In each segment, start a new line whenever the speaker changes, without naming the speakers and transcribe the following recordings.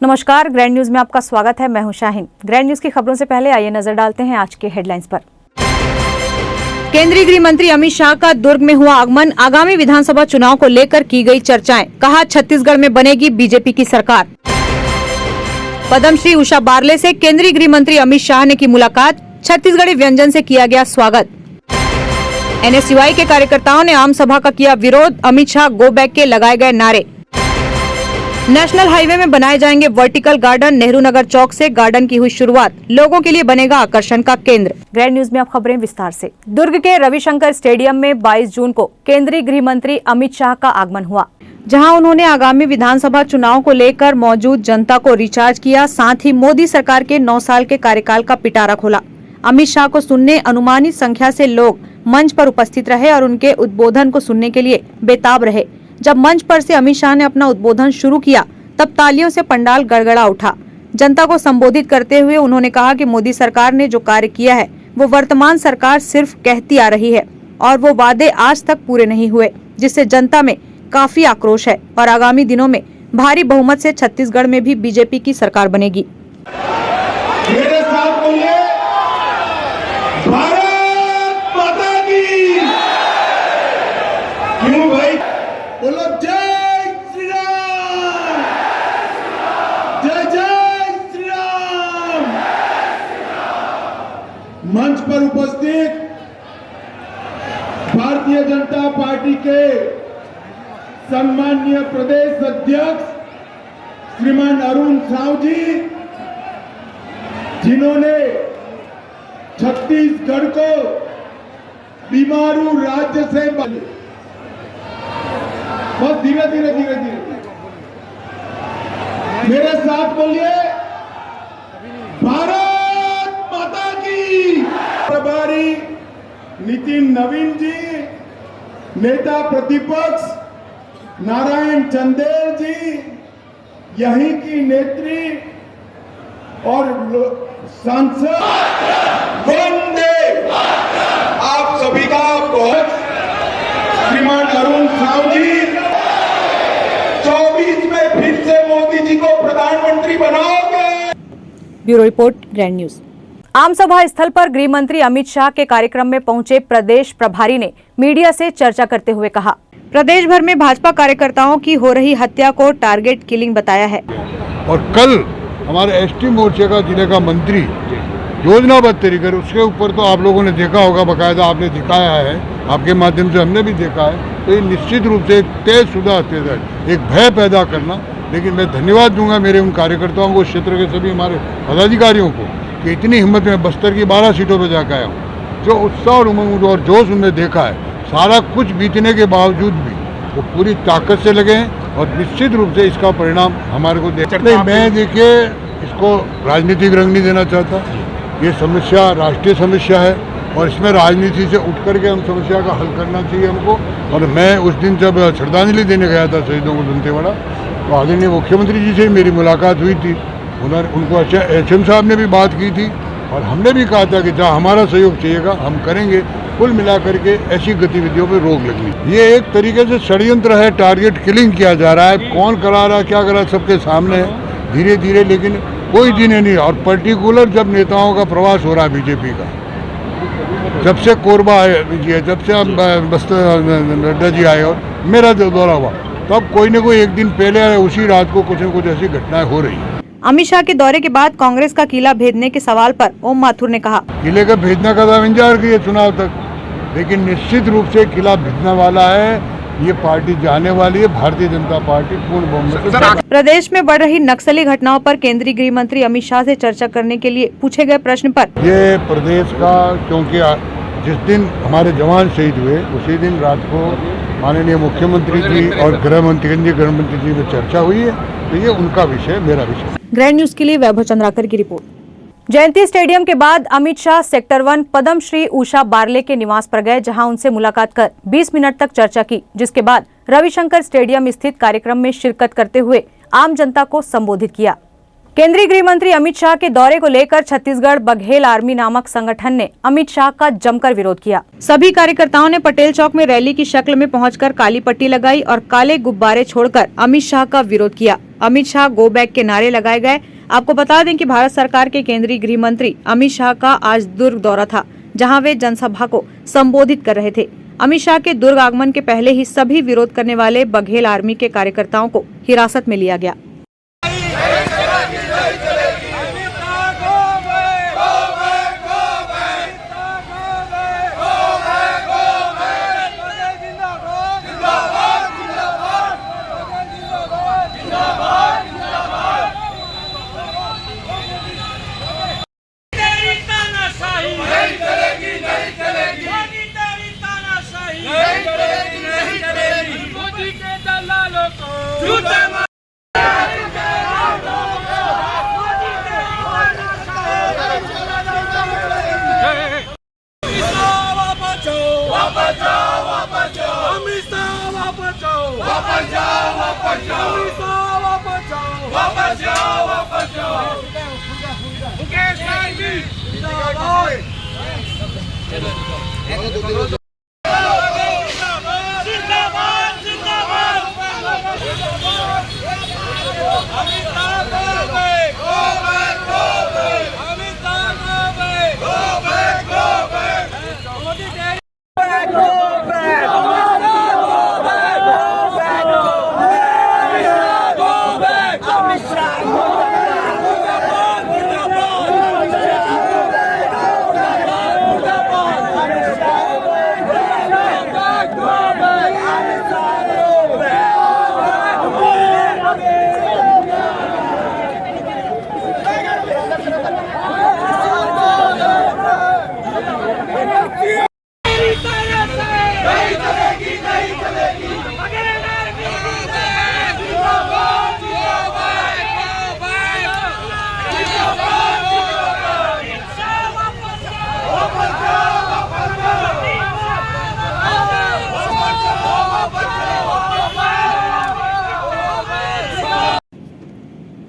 नमस्कार, grand news में आपका स्वागत है। मैं हूं शाहीन। ग्रैंड न्यूज की खबरों से पहले आइए नजर डालते हैं आज के हेडलाइंस पर। केंद्रीय गृह मंत्री अमित शाह का दुर्ग में हुआ आगमन। आगामी विधानसभा चुनाव को लेकर की गई चर्चाएं। कहा छत्तीसगढ़ में बनेगी बीजेपी की सरकार। पद्मश्री उषा बारले से केंद्रीय गृह मंत्री अमित शाह ने की मुलाकात। छत्तीसगढ़ी व्यंजन से किया गया स्वागत। एनएसयूआई के कार्यकर्ताओं ने आम सभा का किया विरोध। अमित शाह गो बैक के लगाए गए नारे। नेशनल हाईवे में बनाए जाएंगे वर्टिकल गार्डन। नेहरू नगर चौक से गार्डन की हुई शुरुआत। लोगों के लिए बनेगा आकर्षण का केंद्र। ग्रैंड न्यूज में अब खबरें विस्तार से। दुर्ग के रविशंकर स्टेडियम में 22 जून को केंद्रीय गृह मंत्री अमित शाह का आगमन हुआ, जहां उन्होंने आगामी विधानसभा चुनाव को लेकर मौजूद जनता को रिचार्ज किया। साथ ही मोदी सरकार के 9 साल के कार्यकाल का पिटारा खोला। अमित शाह को सुनने अनुमानित संख्या से लोग मंच पर उपस्थित रहे और उनके उद्बोधन को सुनने के लिए बेताब रहे। जब मंच पर से अमित शाह ने अपना उद्बोधन शुरू किया, तब तालियों से पंडाल गड़गड़ा उठा। जनता को संबोधित करते हुए उन्होंने कहा कि मोदी सरकार ने जो कार्य किया है वो वर्तमान सरकार सिर्फ कहती आ रही है और वो वादे आज तक पूरे नहीं हुए, जिससे जनता में काफी आक्रोश है और आगामी दिनों में भारी बहुमत से छत्तीसगढ़ में भी बीजेपी की सरकार बनेगी।
मेरे साथ बोलिए, भारत माता की। क्यों भाई? बोलो जय श्री राम, जय जय श्री राम। मंच पर उपस्थित भारतीय जनता पार्टी के सम्माननीय प्रदेश अध्यक्ष श्रीमान अरुण साव जी, जिन्होंने छत्तीसगढ़ को बीमारू राज्य से बहुत धीरे धीरे मेरे साथ बोलिए, भारत माता की। प्रभारी नितिन नवीन जी, नेता प्रतिपक्ष नारायण चंदेल जी, यहीं की नेत्री और सांसद वंदे आप सभी का बहुत श्रीमान अरुण साव जी, 24 में फिर से मोदी जी को प्रधानमंत्री बनाओगे।
Bureau report, grand news. आम सभा स्थल पर गृह मंत्री अमित शाह के कार्यक्रम में पहुंचे प्रदेश प्रभारी ने मीडिया से चर्चा करते हुए कहा, प्रदेश भर में भाजपा कार्यकर्ताओं की हो रही हत्या को टारगेट किलिंग बताया है।
और कल हमारे एसटी मोर्चे का जिले का मंत्री योजनाबद्ध तरीके उसके ऊपर तो आप लोगों ने देखा होगा, बकायदा आपने दिखाया है, आपके माध्यम से हमने भी देखा है। तो ये निश्चित रूप से एक तयशुदा अत्याचार, एक भय पैदा करना। लेकिन मैं धन्यवाद दूंगा मेरे उन कार्यकर्ताओं को, क्षेत्र के सभी हमारे पदाधिकारियों को, कि इतनी हिम्मत में बस्तर की 12 सीटों पर जाकर आया हूँ। जो उत्साह और उमंग और जोश उनमें देखा है, सारा कुछ बीतने के बावजूद भी वो पूरी ताकत से लगे हैं और निश्चित रूप से इसका परिणाम हमारे को नहीं। मैं देखिए इसको राजनीतिक रंग नहीं देना चाहता। ये समस्या राष्ट्रीय समस्या है और इसमें राजनीति से उठ करके हम समस्या का हल करना चाहिए हमको। और मैं उस दिन जब श्रद्धांजलि देने गया था शहीदों को दंतेवाड़ा, तो आदरणीय मुख्यमंत्री जी से मेरी मुलाकात हुई थी। उनको एचएम साहब ने भी बात की थी और हमने भी कहा था कि जहाँ हमारा सहयोग चाहिएगा हम करेंगे। कुल मिलाकर के ऐसी गतिविधियों पर रोक लगनी, ये एक तरीके से षड्यंत्र है, टारगेट किलिंग किया जा रहा है। कौन करा रहा है, क्या करा, सबके सामने है धीरे धीरे, लेकिन कोई दिन नहीं। और पर्टिकुलर जब नेताओं का प्रवास हो रहा है बीजेपी का, जब से कोरबा आए, जब से नड्डा जी आए और मेरा दौरा हुआ, तब कोई न कोई एक दिन पहले उसी रात को कुछ न कुछ ऐसी घटनाएं हो रही है।
अमित शाह के दौरे के बाद कांग्रेस का किला भेदने के सवाल पर ओम माथुर ने कहा, किले
का भेदना का तो इंतजार किए चुनाव तक, लेकिन निश्चित रूप से किला भेदने वाला है। ये पार्टी जाने वाली है, भारतीय जनता पार्टी पूर्ण बहुमत।
प्रदेश में बढ़ रही नक्सली घटनाओं पर केंद्रीय गृह मंत्री अमित शाह से चर्चा करने के लिए पूछे गए प्रश्न पर,
ये प्रदेश का, क्योंकि जिस दिन हमारे जवान शहीद हुए उसी दिन रात को माननीय मुख्यमंत्री जी और गृह मंत्री जी में चर्चा हुई है, तो ये उनका विषय, मेरा विषय।
ग्रैंड न्यूज के लिए वैभव चंद्राकर की रिपोर्ट। जयंती स्टेडियम के बाद अमित शाह सेक्टर 1 पद्मश्री उषा बारले के निवास पर गए, जहां उनसे मुलाकात कर 20 मिनट तक चर्चा की, जिसके बाद रविशंकर स्टेडियम स्थित कार्यक्रम में शिरकत करते हुए आम जनता को संबोधित किया। केंद्रीय गृह मंत्री अमित शाह के दौरे को लेकर छत्तीसगढ़ बघेल आर्मी नामक संगठन ने अमित शाह का जमकर विरोध किया। सभी कार्यकर्ताओं ने पटेल चौक में रैली की शक्ल में पहुंचकर काली पट्टी लगाई और काले गुब्बारे छोड़कर अमित शाह का विरोध किया। अमित शाह गो बैक के नारे लगाए गए। आपको बता दें कि भारत सरकार के केंद्रीय गृह मंत्री अमित शाह का आज दुर्ग दौरा था, जहां वे जनसभा को संबोधित कर रहे थे। अमित शाह के दुर्ग आगमन के पहले ही सभी विरोध करने वाले बघेल आर्मी के कार्यकर्ताओं को हिरासत में लिया गया।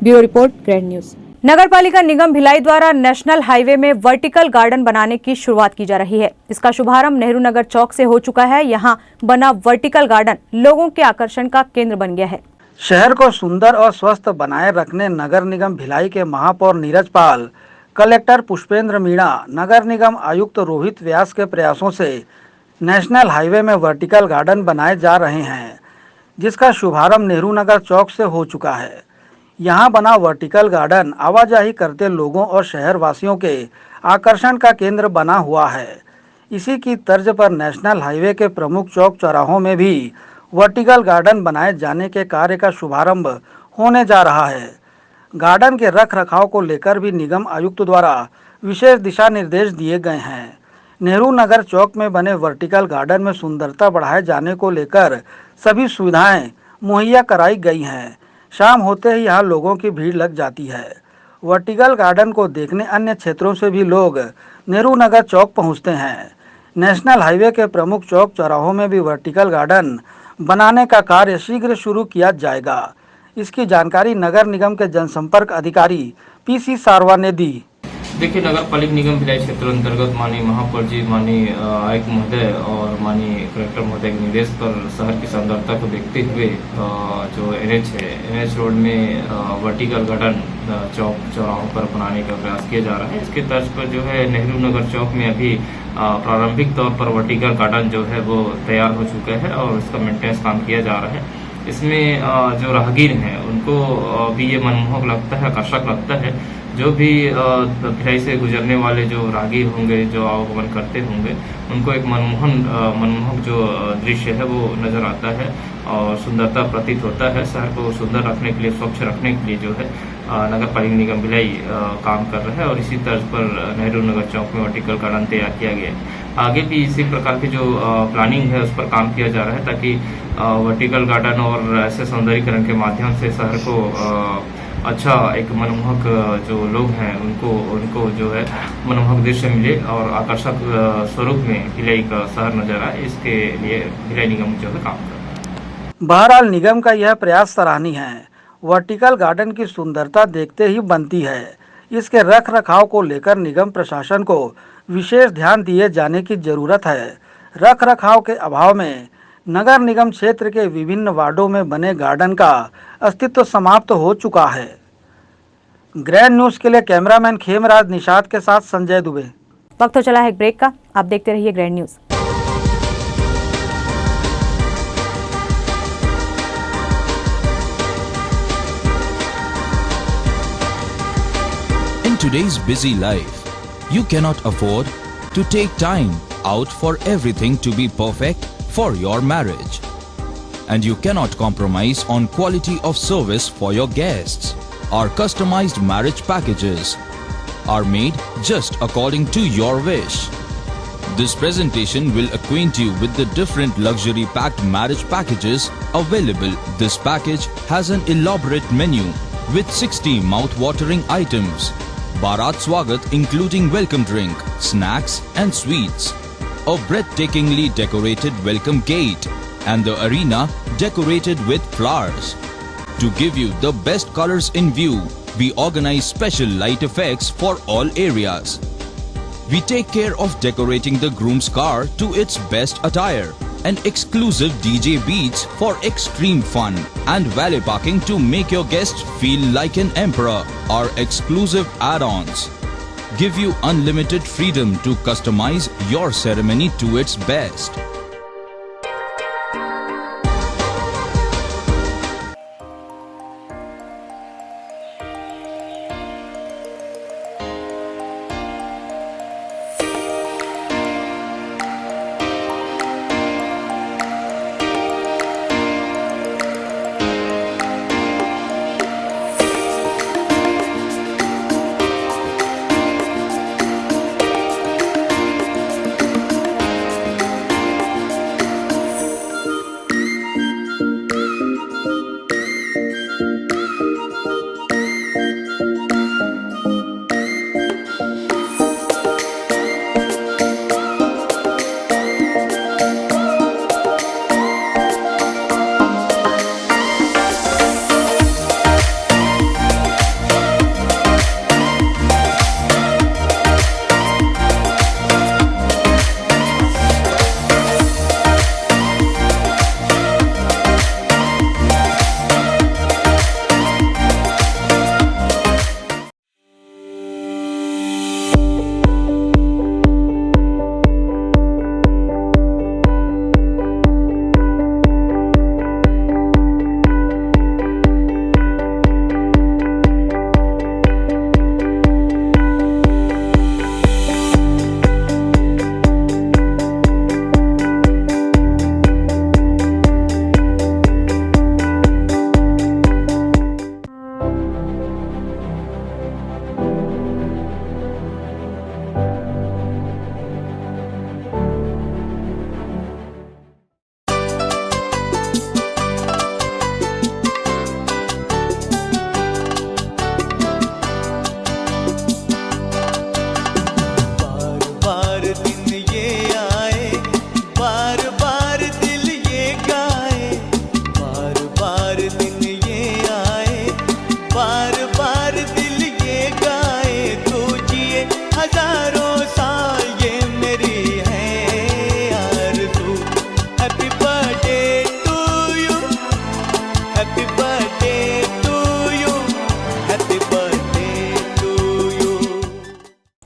Bureau report, grand news. नगर पालिका निगम भिलाई द्वारा नेशनल हाईवे में वर्टिकल गार्डन बनाने की शुरुआत की जा रही है। इसका शुभारंभ नेहरू नगर चौक से हो चुका है। यहाँ बना वर्टिकल गार्डन लोगों के आकर्षण का केंद्र बन गया है।
शहर को सुंदर और स्वस्थ बनाए रखने नगर निगम भिलाई के महापौर नीरज पाल, कलेक्टर पुष्पेंद्र मीणा, नगर निगम आयुक्त रोहित व्यास के प्रयासों से नेशनल हाईवे में वर्टिकल गार्डन बनाए जा रहे हैं, जिसका शुभारंभ नेहरू नगर चौक से हो चुका है। यहाँ बना वर्टिकल गार्डन आवाजाही करते लोगों और शहरवासियों के आकर्षण का केंद्र बना हुआ है। इसी की तर्ज पर नेशनल हाईवे के प्रमुख चौक चौराहों में भी वर्टिकल गार्डन बनाए जाने के कार्य का शुभारंभ होने जा रहा है। गार्डन के रख रखाव को लेकर भी निगम आयुक्त द्वारा विशेष दिशा निर्देश दिए गए हैं। नेहरू नगर चौक में बने वर्टिकल गार्डन में सुंदरता बढ़ाए जाने को लेकर सभी सुविधाएं मुहैया कराई गई हैं। शाम होते ही यहाँ लोगों की भीड़ लग जाती है। वर्टिकल गार्डन को देखने अन्य क्षेत्रों से भी लोग नेहरू नगर चौक पहुँचते हैं। नेशनल हाईवे के प्रमुख चौक चौराहों में भी वर्टिकल गार्डन बनाने का कार्य शीघ्र शुरू किया जाएगा। इसकी जानकारी नगर निगम के जनसंपर्क अधिकारी पीसी सारवा ने दी।
देखिए, नगर पालिका निगम भिलाई क्षेत्र अंतर्गत माननीय महापौर जी, माननीय आयुक्त महोदय और माननीय कलेक्टर महोदय के निर्देश पर शहर की सुंदरता को देखते हुए जो एनएच है, एनएच रोड में वर्टिकल गार्डन चौक चौराहों पर बनाने का प्रयास किया जा रहा है। इसके तर्ज पर जो है नेहरू नगर चौक में अभी प्रारंभिक तौर पर वर्टिकल गार्डन जो है वो तैयार हो चुका है और इसका मेंटेनेंस काम किया जा रहा है। इसमें जो राहगीर हैं उनको भी ये मनमोहक लगता है, आकर्षक लगता है। जो भी भिलाई से गुजरने वाले जो राहगीर होंगे, जो आवागमन करते होंगे, उनको एक मनमोहक जो दृश्य है वो नज़र आता है और सुंदरता प्रतीत होता है। शहर को सुंदर रखने के लिए, स्वच्छ रखने के लिए जो है नगर पालिका निगम भिलाई काम कर रहा है और इसी तर्ज पर नेहरू नगर चौक में वर्टिकल गार्डन तैयार किया गया है। आगे भी इसी प्रकार की जो प्लानिंग है उस पर काम किया जा रहा है ताकि वर्टिकल गार्डन और ऐसे सौंदर्यीकरण के माध्यम से शहर को अच्छा एक मनमोहक जो लोग हैं उनको जो है मनमोहक दृश्य मिले और आकर्षक स्वरूप में भिलाई का शहर नजर आए। इसके लिए भिलाई निगम जो है काम कर रहा है।
बहरहाल निगम का यह प्रयास सराहनीय है। वर्टिकल गार्डन की सुंदरता देखते ही बनती है। इसके रख रखाव को लेकर निगम प्रशासन को विशेष ध्यान दिए जाने की जरूरत है। रख रखाव के अभाव में नगर निगम क्षेत्र के विभिन्न वार्डों में बने गार्डन का अस्तित्व समाप्त हो चुका है। ग्रैंड न्यूज के लिए कैमरामैन खेमराज निषाद के साथ संजय दुबे।
वक्त तो चला है एक ब्रेक का, आप देखते रहिए grand news.
In today's busy life, you cannot afford to take time out for everything to be perfect for your marriage. And you cannot compromise on quality of service for your guests. Our customized marriage packages are made just according to your wish. This presentation will acquaint you with the different luxury-packed marriage packages available. This package has an elaborate menu with 60 mouth-watering items. Bharat Swagat including welcome drink, snacks and sweets. A breathtakingly decorated welcome gate and the arena decorated with flowers. To give you the best colors in view, we organize special light effects for all areas. We take care of decorating the groom's car to its best attire and exclusive DJ beats for extreme fun and valet parking to make your guests feel like an emperor. Our exclusive add-ons give you unlimited freedom to customize your ceremony to its best.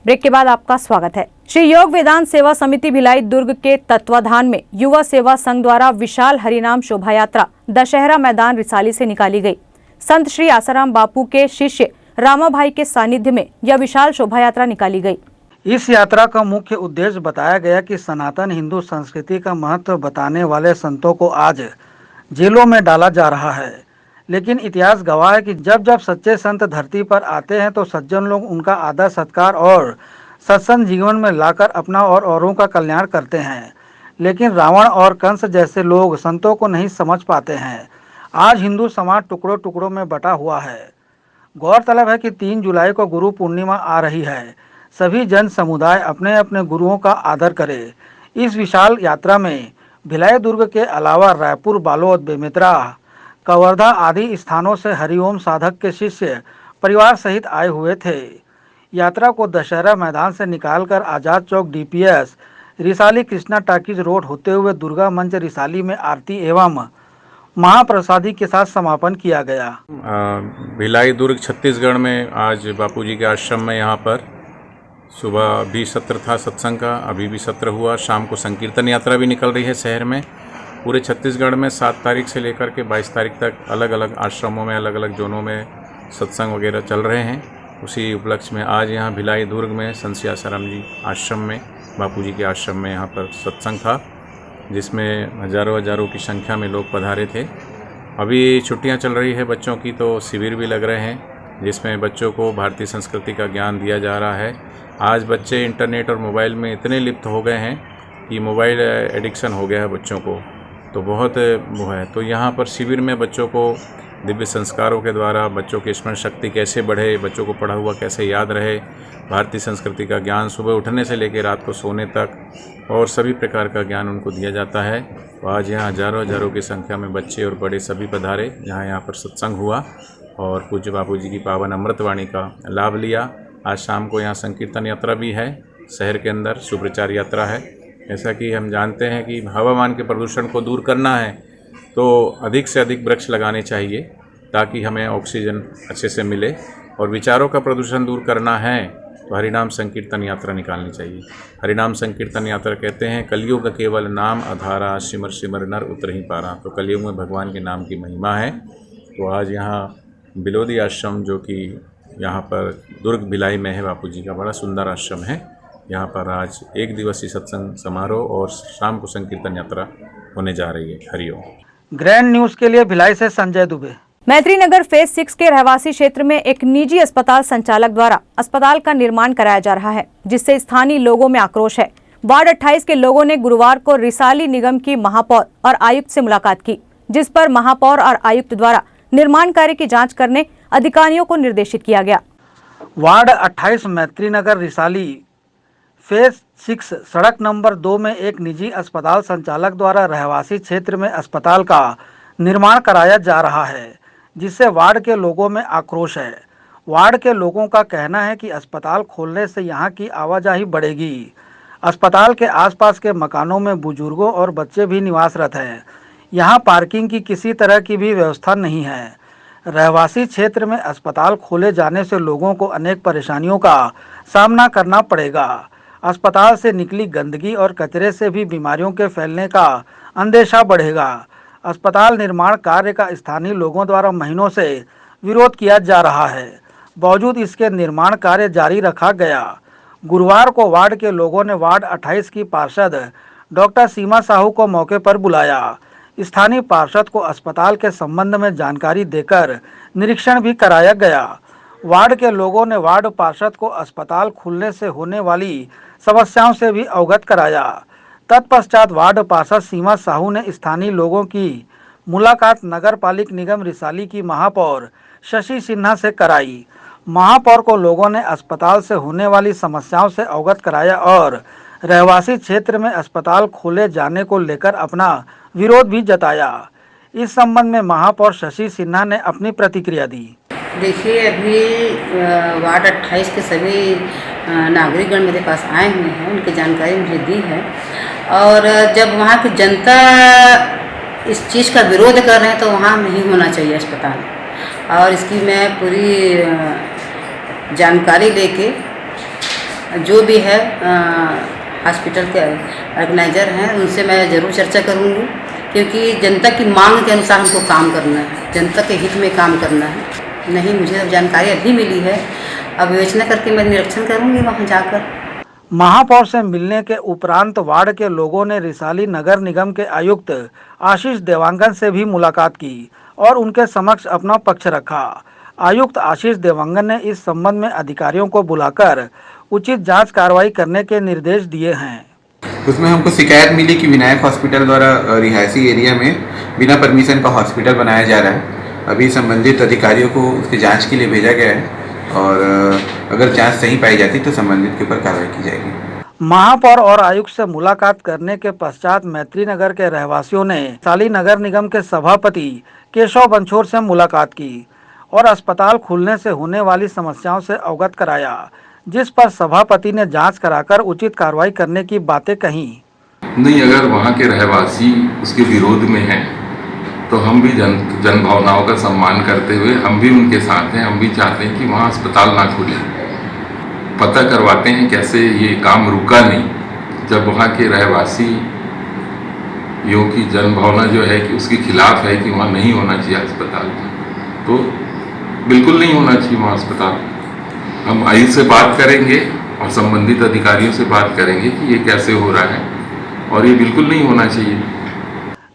Break के बाद आपका स्वागत है। श्री योग वेदांत सेवा समिति भिलाई दुर्ग के तत्वाधान में युवा सेवा संघ द्वारा विशाल हरिनाम शोभा यात्रा दशहरा मैदान रिसाली से निकाली गई। संत श्री आसाराम बापू के शिष्य रामा भाई के सानिध्य में यह विशाल शोभा यात्रा निकाली गई।
इस यात्रा का मुख्य उद्देश्य बताया गया कि सनातन हिंदू संस्कृति का महत्व बताने वाले संतों को आज जेलों में डाला जा रहा है, लेकिन इतिहास गवाह है कि जब जब सच्चे संत धरती पर आते हैं तो सज्जन लोग उनका आदर सत्कार और सत्संग जीवन में लाकर अपना और औरों का कल्याण करते हैं। लेकिन रावण और कंस जैसे लोग संतों को नहीं समझ पाते हैं। आज हिंदू समाज टुकड़ों टुकड़ों में बटा हुआ है। गौरतलब है कि 3 जुलाई को गुरु पूर्णिमा आ रही है। सभी जन समुदाय अपने अपने गुरुओं का आदर करे। इस विशाल यात्रा में भिलाई दुर्ग के अलावा रायपुर, बालोद, बेमेतरा, कवर्धा आदि स्थानों से हरिओम साधक के शिष्य परिवार सहित आए हुए थे। यात्रा को दशहरा मैदान से निकालकर Azad Chowk DPS Risali Krishna talkies road होते हुए दुर्गा मंच रिसाली में आरती एवं महाप्रसादी के साथ समापन किया गया।
भिलाई दुर्ग छत्तीसगढ़ में आज बापूजी के आश्रम में यहाँ पर सुबह भी सत्र था सत्संग का, अभी भी सत्र हुआ, शाम को संकीर्तन यात्रा भी निकल रही है शहर में। पूरे छत्तीसगढ़ में 7 तारीख से लेकर के 22 तारीख तक अलग अलग आश्रमों में अलग अलग जोनों में सत्संग वगैरह चल रहे हैं। उसी उपलक्ष्य में आज यहाँ भिलाई दुर्ग में संत सियासाराम जी आश्रम में बापूजी के आश्रम में यहाँ पर सत्संग था, जिसमें हज़ारों की संख्या में लोग पधारे थे। अभी छुट्टियाँ चल रही है बच्चों की, तो शिविर भी लग रहे हैं जिसमें बच्चों को भारतीय संस्कृति का ज्ञान दिया जा रहा है। आज बच्चे इंटरनेट और मोबाइल में इतने लिप्त हो गए हैं कि मोबाइल एडिक्शन हो गया है बच्चों को, तो बहुत वो है। तो यहाँ पर शिविर में बच्चों को दिव्य संस्कारों के द्वारा बच्चों की स्मरण शक्ति कैसे बढ़े, बच्चों को पढ़ा हुआ कैसे याद रहे, भारतीय संस्कृति का ज्ञान सुबह उठने से लेकर रात को सोने तक और सभी प्रकार का ज्ञान उनको दिया जाता है। तो आज यहाँ हज़ारों की संख्या में बच्चे और बड़े सभी पधारे, जहाँ यहाँ पर सत्संग हुआ और पूज्य बापूजी की पावन अमृतवाणी का लाभ लिया। आज शाम को यहाँ संकीर्तन यात्रा भी है, शहर के अंदर सुप्रचार यात्रा है। ऐसा कि हम जानते हैं कि हवामान के प्रदूषण को दूर करना है तो अधिक से अधिक वृक्ष लगाने चाहिए ताकि हमें ऑक्सीजन अच्छे से मिले, और विचारों का प्रदूषण दूर करना है तो हरिनाम संकीर्तन यात्रा निकालनी चाहिए। हरिनाम संकीर्तन यात्रा कहते हैं कलयुग केवल नाम आधारा, सिमर सिमर नर उतर ही पारा। तो कलयुग में भगवान के नाम की महिमा है। तो आज यहाँ बिलोदी आश्रम जो कि यहाँ पर दुर्ग भिलाई में है, बापूजी का बड़ा सुंदर आश्रम है। यहाँ पर आज 1 दिवसीय सत्संग समारोह और शाम को संकीर्तन यात्रा होने जा रही है। हरिओम।
ग्रैंड न्यूज के लिए भिलाई से संजय दुबे।
मैत्री नगर फेज 6 के रहवासी क्षेत्र में एक निजी अस्पताल संचालक द्वारा अस्पताल का निर्माण कराया जा रहा है, जिससे स्थानीय लोगों में आक्रोश है। वार्ड 28 के लोगों ने गुरुवार को रिसाली निगम की महापौर और आयुक्त से मुलाकात की, जिस पर महापौर और आयुक्त द्वारा निर्माण कार्य की जांच करने अधिकारियों को निर्देशित किया गया।
वार्ड 28 मैत्री नगर रिसाली फेज 6 सड़क नंबर 2 में एक निजी अस्पताल संचालक द्वारा रहवासी क्षेत्र में अस्पताल का निर्माण कराया जा रहा है, जिससे वार्ड के लोगों में आक्रोश है। वार्ड के लोगों का कहना है कि अस्पताल खोलने से यहां की आवाजाही बढ़ेगी। अस्पताल के आसपास के मकानों में बुजुर्गों और बच्चे भी निवासरत हैं। यहां पार्किंग की किसी तरह की भी व्यवस्था नहीं है। रहवासी क्षेत्र में अस्पताल खोले जाने से लोगों को अनेक परेशानियों का सामना करना पड़ेगा। अस्पताल से निकली गंदगी और कचरे से भी बीमारियों के फैलने का अंदेशा बढ़ेगा। अस्पताल निर्माण कार्य का स्थानीय लोगों द्वारा महीनों से विरोध किया जा रहा है, बावजूद इसके निर्माण कार्य जारी रखा गया। गुरुवार को वार्ड के लोगों ने वार्ड 28 की पार्षद डॉक्टर सीमा साहू को मौके पर बुलाया। स्थानीय पार्षद को अस्पताल के संबंध में जानकारी देकर निरीक्षण भी कराया गया। वार्ड के लोगों ने वार्ड पार्षद को अस्पताल खुलने से होने वाली समस्याओं से भी अवगत कराया। तत्पश्चात वार्ड पार्षद सीमा साहू ने स्थानीय लोगों की मुलाकात नगर पालिक निगम रिसाली की महापौर शशि सिन्हा से कराई। महापौर को लोगों ने अस्पताल से होने वाली समस्याओं से अवगत कराया और रहवासी क्षेत्र में अस्पताल खोले जाने को लेकर अपना विरोध भी जताया। इस संबंध में महापौर शशि सिन्हा ने अपनी प्रतिक्रिया दी।
देखिए, अभी वार्ड 28 के सभी नागरिकगण मेरे पास आए हुए हैं, उनकी जानकारी मुझे दी है, और जब वहाँ की जनता इस चीज़ का विरोध कर रहे हैं तो वहाँ नहीं होना चाहिए अस्पताल, और इसकी मैं पूरी जानकारी लेके जो भी है हॉस्पिटल के ऑर्गेनाइजर हैं उनसे मैं ज़रूर चर्चा करूँगी, क्योंकि जनता की मांग के अनुसार हमको काम करना है, जनता के हित में काम करना है। नहीं, मुझे अब जानकारी अभी मिली है, अब विवेचना करके मैं निरीक्षण करूँगी वहाँ जाकर।
महापौर से मिलने के उपरांत वार्ड के लोगों ने रिसाली नगर निगम के आयुक्त आशीष देवांगन से भी मुलाकात की और उनके समक्ष अपना पक्ष रखा। आयुक्त आशीष देवांगन ने इस संबंध में अधिकारियों को बुलाकर उचित जांच कार्रवाई करने के निर्देश दिए हैं।
उसमें हमको शिकायत मिली कि विनायक हॉस्पिटल द्वारा रिहायशी एरिया में बिना परमिशन का हॉस्पिटल बनाया जा रहा है। अभी संबंधित अधिकारियों को उसकी जांच के लिए भेजा गया है, और अगर जांच सही पाई जाती तो संबंधित के ऊपर कार्रवाई की जाएगी।
महापौर और आयुक्त से मुलाकात करने के पश्चात मैत्री नगर के रहवासियों ने रिसाली नगर निगम के सभापति केशव बंछोर से मुलाकात की और अस्पताल खुलने से होने वाली समस्याओं से अवगत कराया, जिस पर सभापति ने जांच कराकर उचित कार्रवाई करने की बातें कहीं।
नहीं, अगर वहाँ के रहवासी उसके विरोध में हैं तो हम भी जन भावनाओं का सम्मान करते हुए हम भी उनके साथ हैं। हम भी चाहते हैं कि वहाँ अस्पताल ना खुले। पता करवाते हैं कैसे ये काम रुका नहीं, जब वहाँ के रहवासी यों की जन भावना जो है कि उसके खिलाफ है कि वहाँ नहीं होना चाहिए अस्पताल, तो बिल्कुल नहीं होना चाहिए वहाँ अस्पताल। हम आयुक्त से बात करेंगे और संबंधित अधिकारियों से बात करेंगे कि ये कैसे हो रहा है और ये बिल्कुल नहीं होना चाहिए।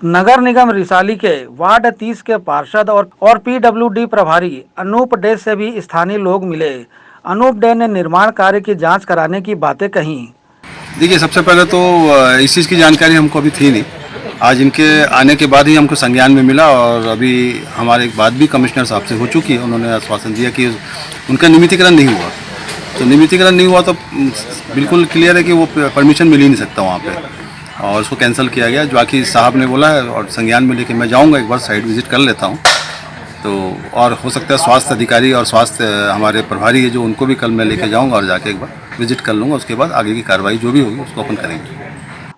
नगर निगम रिसाली के वार्ड 30 के पार्षद और पीडब्ल्यूडी प्रभारी अनूप डे से भी स्थानीय लोग मिले। अनूप डे ने निर्माण कार्य की जांच कराने की बातें कही।
देखिए, सबसे पहले तो इस चीज़ की जानकारी हमको अभी थी नहीं। आज इनके आने के बाद ही हमको संज्ञान में मिला और अभी हमारे एक बात भी कमिश्नर साहब से हो चुकी है। उन्होंने आश्वासन दिया कि उनका नियमितीकरण नहीं हुआ, तो नियमितीकरण नहीं हुआ तो बिल्कुल क्लियर है कि वो परमिशन मिल ही नहीं सकता वहाँ पे, और उसको कैंसिल किया गया। जो बाकी साहब ने बोला है और संज्ञान में लेके मैं जाऊँगा, एक बार साइट विजिट कर लेता हूँ। तो और हो सकता है स्वास्थ्य अधिकारी और स्वास्थ्य हमारे प्रभारी है जो, उनको भी कल मैं लेके जाऊँगा और जाके एक बार विजिट कर लूँगा। उसके बाद आगे की कार्रवाई जो भी होगी उसको अपन करेंगे।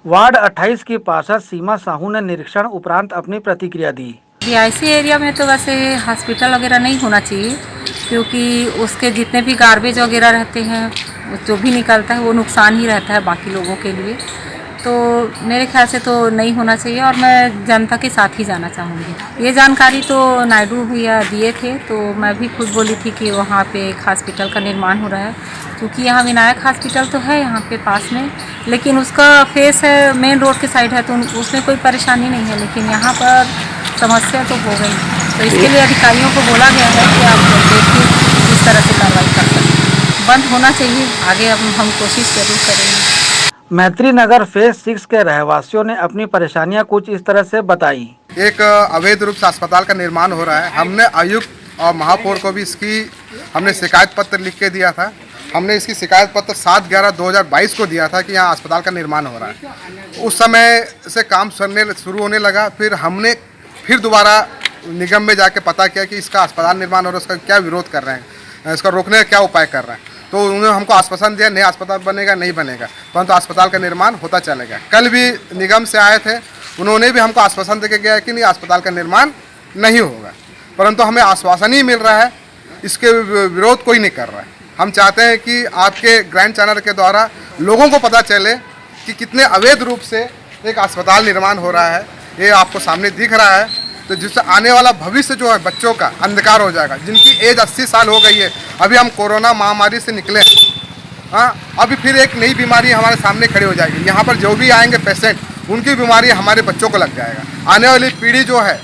वार्ड 28 की पार्षद सीमा साहू ने निरीक्षण उपरांत अपनी प्रतिक्रिया दी।
ऐसी एरिया में तो वैसे हॉस्पिटल वगैरह नहीं होना चाहिए, क्योंकि उसके जितने भी गार्बेज वगैरह रहते हैं, जो भी निकलता है वो नुकसान ही रहता है बाकी लोगों के लिए। तो मेरे ख्याल से तो नहीं होना चाहिए और मैं जनता के साथ ही जाना चाहूँगी। ये जानकारी तो नायडू भैया दिए थे, तो मैं भी खुद बोली थी कि वहाँ पे एक हॉस्पिटल का निर्माण हो रहा है, क्योंकि यहाँ विनायक हॉस्पिटल तो है यहाँ पे पास में, लेकिन उसका फेस है मेन रोड के साइड है, तो उसमें कोई परेशानी नहीं है। लेकिन यहाँ पर समस्या तो हो गई, तो इसके लिए अधिकारियों को बोला गया है कि आप देखिए किस तरह से कार्रवाई कर सकते हैं। बंद होना चाहिए, आगे अब हम कोशिश जरूर करेंगे।
मैत्री नगर फेज 6 के रहवासियों ने अपनी परेशानियां कुछ इस तरह से बताई।
एक अवैध रूप से अस्पताल का निर्माण हो रहा है। हमने आयुक्त और महापौर को भी इसकी हमने शिकायत पत्र लिख के दिया था। हमने इसकी शिकायत पत्र 7/11/2022 को दिया था कि यहाँ अस्पताल का निर्माण हो रहा है। उस समय से काम शुरू होने लगा। फिर हमने दोबारा निगम में जाके पता किया कि इसका अस्पताल निर्माण हो रहा है, उसका क्या विरोध कर रहे हैं, इसका रोकने का क्या उपाय कर रहे हैं। तो उन्होंने हमको आश्वासन दिया नया अस्पताल बनेगा, नहीं बनेगा, परंतु अस्पताल का निर्माण होता चलेगा। कल भी निगम से आए थे, उन्होंने भी हमको आश्वासन देके गया कि नहीं अस्पताल का निर्माण नहीं होगा, परंतु हमें आश्वासन ही मिल रहा है, इसके विरोध कोई नहीं कर रहा है। हम चाहते हैं कि आपके ग्रैंड चैनल के द्वारा लोगों को पता चले कि कितने अवैध रूप से एक अस्पताल निर्माण हो रहा है। ये आपको सामने दिख रहा है, तो जिससे आने वाला भविष्य जो है बच्चों का अंधकार हो जाएगा। जिनकी एज 80 साल हो गई है, अभी हम कोरोना महामारी से निकले हैं, हाँ, अभी फिर एक नई बीमारी हमारे सामने खड़ी हो जाएगी। यहाँ पर जो भी आएंगे पेशेंट, उनकी बीमारी हमारे बच्चों को लग जाएगा। आने वाली पीढ़ी जो है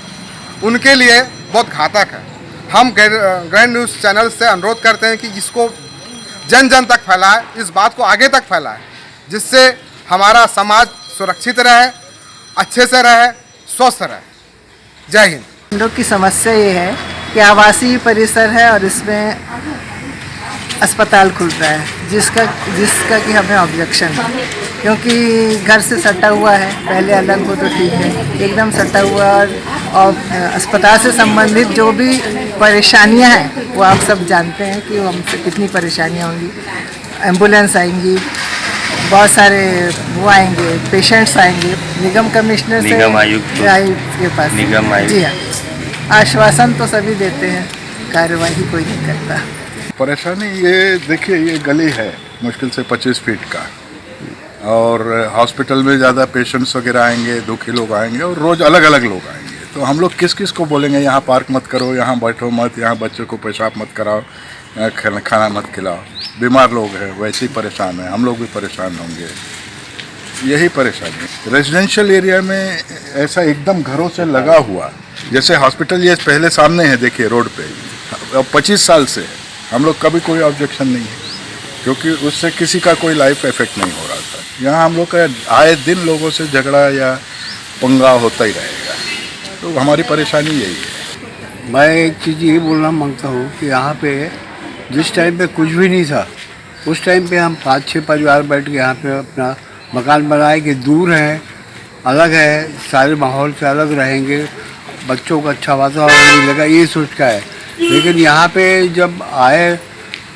उनके लिए बहुत घातक है। हम ग्रैंड न्यूज़ चैनल से अनुरोध करते हैं कि इसको जन जन तक फैलाए, इस बात को आगे तक फैलाए, जिससे हमारा समाज सुरक्षित रहे, अच्छे से रहे, स्वस्थ रहे। जय हिंद।
हम लोग की समस्या ये है कि आवासीय परिसर है और इसमें अस्पताल खुल रहा है, जिसका कि हमें ऑब्जेक्शन है, क्योंकि घर से सटा हुआ है। पहले अलग हो तो ठीक है, एकदम सटा हुआ और अस्पताल से संबंधित जो भी परेशानियां हैं वो आप सब जानते हैं कि हमसे कितनी परेशानियां होंगी। एम्बुलेंस आएंगी, बहुत सारे वो आएंगे, पेशेंट्स आएंगे। निगम कमिश्नर से आयुक्त के पास जी हाँ, आश्वासन तो सभी देते हैं, कार्यवाही कोई नहीं करता।
परेशानी ये देखिए, ये गली है मुश्किल से 25 फीट का, और हॉस्पिटल में ज़्यादा पेशेंट्स वगैरह आएंगे, दुखी लोग आएंगे और रोज़ अलग अलग लोग आएंगे। तो हम लोग किस किस को बोलेंगे यहाँ पार्क मत करो, यहाँ बैठो मत, यहाँ बच्चों को पेशाब मत कराओ, खाना मत खिलाओ। बीमार लोग हैं, वैसे ही परेशान हैं, हम लोग भी परेशान होंगे। यही परेशानी है। रेजिडेंशियल एरिया में ऐसा एकदम घरों से लगा हुआ, जैसे हॉस्पिटल ये पहले सामने है, देखिए रोड पे, 25 साल से है। हम लोग कभी कोई ऑब्जेक्शन नहीं है, क्योंकि उससे किसी का कोई लाइफ इफेक्ट नहीं हो रहा था। यहाँ हम लोग का आए दिन लोगों से झगड़ा या पंगा होता ही रहेगा, तो हमारी परेशानी यही है।
मैं एक चीज़ ये बोलना मांगता हूँ कि यहाँ पे जिस टाइम पे कुछ भी नहीं था, उस टाइम पे हम 5-6 परिवार बैठ के यहाँ पे अपना मकान बनाए कि दूर हैं, अलग है, सारे माहौल से अलग रहेंगे, बच्चों को अच्छा वातावरण मिलेगा, ये सोच का है। लेकिन यहाँ पे जब आए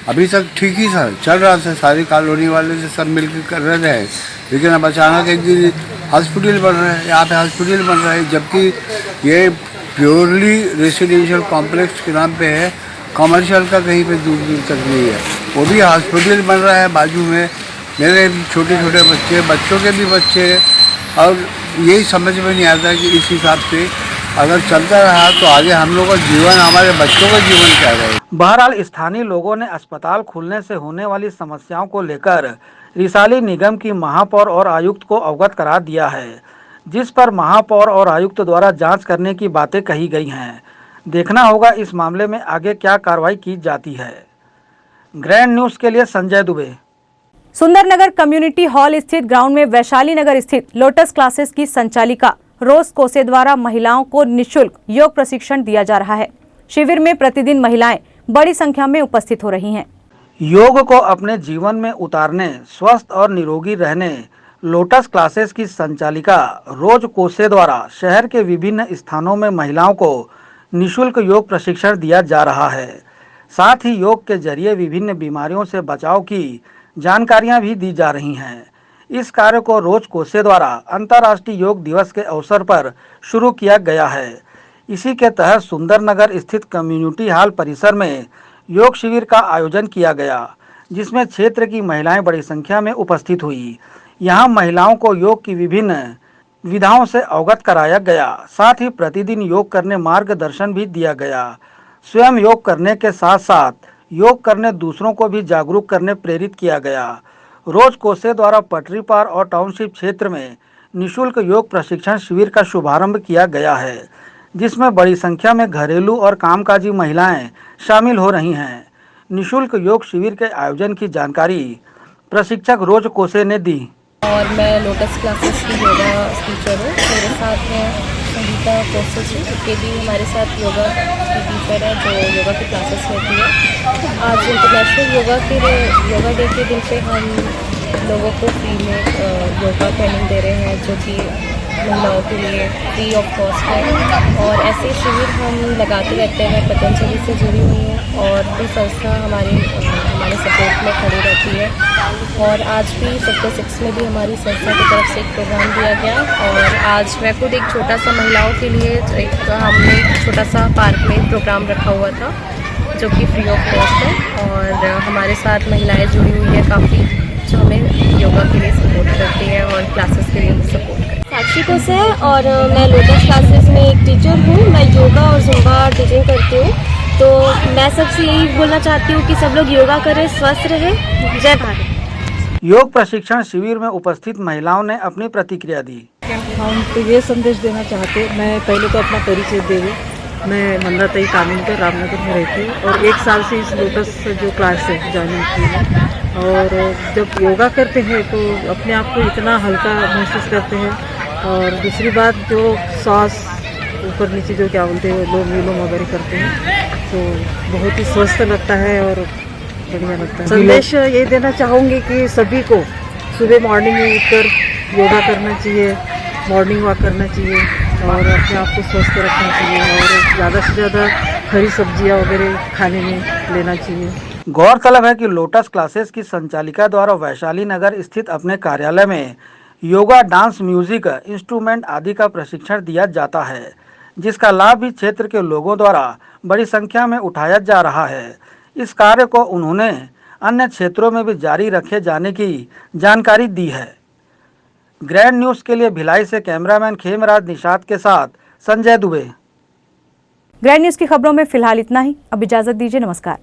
अभी तक ठीक ही था, चल रहा था, सारी कॉलोनी वाले से सब मिलकर कर रहे थे। लेकिन अब अचानक एक दिन हॉस्पिटल बन रहा है, यहाँ पे हॉस्पिटल बन रहा है, जबकि ये प्योरली रेसिडेंशियल कॉम्प्लेक्स के नाम पे है, कमर्शियल का कहीं पे दूर दूर तक नहीं है। वो भी हॉस्पिटल बन रहा है बाजू में, मेरे छोटे छोटे बच्चे, बच्चों के भी बच्चे, और यही समझ में नहीं आता कि इस हिसाब से अगर चलता रहा तो आगे हम लोग का जीवन, हमारे बच्चों का जीवन क्या रहेगा।
बहरहाल स्थानीय लोगों ने अस्पताल खुलने से होने वाली समस्याओं को लेकर रिसाली निगम की महापौर और आयुक्त को अवगत करा दिया है, जिस पर महापौर और आयुक्त द्वारा जांच करने की बातें कही गई हैं। देखना होगा इस मामले में आगे क्या कार्रवाई की जाती है। ग्रैंड न्यूज़ के लिए संजय दुबे।
सुंदरनगर कम्युनिटी हॉल स्थित ग्राउंड में वैशाली नगर स्थित लोटस क्लासेस की संचालिका रोज कोसे द्वारा महिलाओं को निःशुल्क योग प्रशिक्षण दिया जा रहा है। शिविर में प्रतिदिन महिलाएं बड़ी संख्या में उपस्थित हो रही हैं।
योग को अपने जीवन में उतारने, स्वस्थ और निरोगी रहने लोटस क्लासेस की संचालिका रोज कोसे द्वारा शहर के विभिन्न स्थानों में महिलाओं को निःशुल्क योग प्रशिक्षण दिया जा रहा है। साथ ही योग के जरिए विभिन्न बीमारियों से बचाव की जानकारियां भी दी जा रही हैं। इस कार्य को रोज कोसे द्वारा अंतर्राष्ट्रीय योग दिवस के अवसर पर शुरू किया गया है। इसी के तहत सुंदरनगर स्थित कम्युनिटी हॉल परिसर में योग शिविर का आयोजन किया गया, जिसमें क्षेत्र की महिलाएं बड़ी संख्या में उपस्थित हुई। यहां महिलाओं को योग की विभिन्न विधाओं से अवगत कराया गया। साथ ही प्रतिदिन योग करने मार्गदर्शन भी दिया गया। स्वयं योग करने के साथ साथ योग करने दूसरों को भी जागरूक करने प्रेरित किया गया। रोज कोसे द्वारा पटरी पार और टाउनशिप क्षेत्र में निःशुल्क योग प्रशिक्षण शिविर का शुभारंभ किया गया है, जिसमें बड़ी संख्या में घरेलू और कामकाजी महिलाएं शामिल हो रही हैं। निःशुल्क योग शिविर के आयोजन की जानकारी प्रशिक्षक रोज कोसे ने दी।
और मैं लोटस क्लासेस की योगा टीचर हूँ। मेरे साथ हैं संगीता कोसे जी, के भी हमारे साथ योगा की टीचर है जो योगा की क्लासेस लेती है। आज इंटरनेशनल योगा डे के दिन पे हम लोगों को फ्री में योगा ट्रेनिंग दे रहे हैं, जो कि महिलाओं के लिए फ्री ऑफ कॉस्ट है। और ऐसे शिविर हम लगाते रहते हैं। पतंजलि से जुड़ी हुई है और भी संस्था हमारे सपोर्ट में खड़ी रहती है। और आज भी सेक्टर 6 में भी हमारी संस्था की तरफ से एक प्रोग्राम दिया गया। और आज मैं खुद एक छोटा सा महिलाओं के लिए हमने एक छोटा सा पार्क में प्रोग्राम रखा हुआ था, जो कि फ्री ऑफ कॉस्ट है। और हमारे साथ महिलाएं जुड़ी हुई है काफ़ी, जो हमें योगा के लिए सपोर्ट करती है और क्लासेस के लिए सपोर्ट करती है।
साक्षी कोसे है और मैं लोटस क्लासेस में एक टीचर हूँ। मैं योगा और जुम्बा टीचिंग करती हूँ। तो मैं सबसे यही बोलना चाहती हूँ कि सब लोग योगा करें, स्वस्थ रहें। जय भारत।
योग प्रशिक्षण शिविर में उपस्थित महिलाओं ने अपनी प्रतिक्रिया दी।
हम तो ये संदेश देना चाहते, मैं पहले तो अपना परिचय दे दूँ। मैं मंदाताई कानूनकर रामनगर में रहती हूँ और 1 साल से इस लोटस जो क्लास है ज्वाइनिंग की है। और जब योगा करते हैं तो अपने आप को इतना हल्का महसूस करते हैं। और दूसरी बात, जो सांस ऊपर नीचे जो क्या बोलते हैं लोम विलोम वगैरह करते हैं, तो बहुत ही स्वस्थ लगता है और बढ़िया लगता है। संदेश ये देना चाहूँगी कि सभी को सुबह मॉर्निंग में उठकर योगा करना चाहिए, मॉर्निंग वॉक करना चाहिए और अपने आप को स्वस्थ रखना चाहिए और ज़्यादा से ज़्यादा हरी सब्जियाँ वगैरह खाने में लेना चाहिए।
गौरतलब है कि लोटस क्लासेस की संचालिका द्वारा वैशाली नगर स्थित अपने कार्यालय में योगा, डांस, म्यूजिक, इंस्ट्रूमेंट आदि का प्रशिक्षण दिया जाता है, जिसका लाभ भी क्षेत्र के लोगों द्वारा बड़ी संख्या में उठाया जा रहा है। इस कार्य को उन्होंने अन्य क्षेत्रों में भी जारी रखे जाने की जानकारी दी है। ग्रैंड न्यूज़ के लिए भिलाई से कैमरामैन खेमराज निषाद के साथ संजय दुबे।
ग्रैंड न्यूज़ की खबरों में फिलहाल इतना ही। अब इजाजत दीजिए। नमस्कार।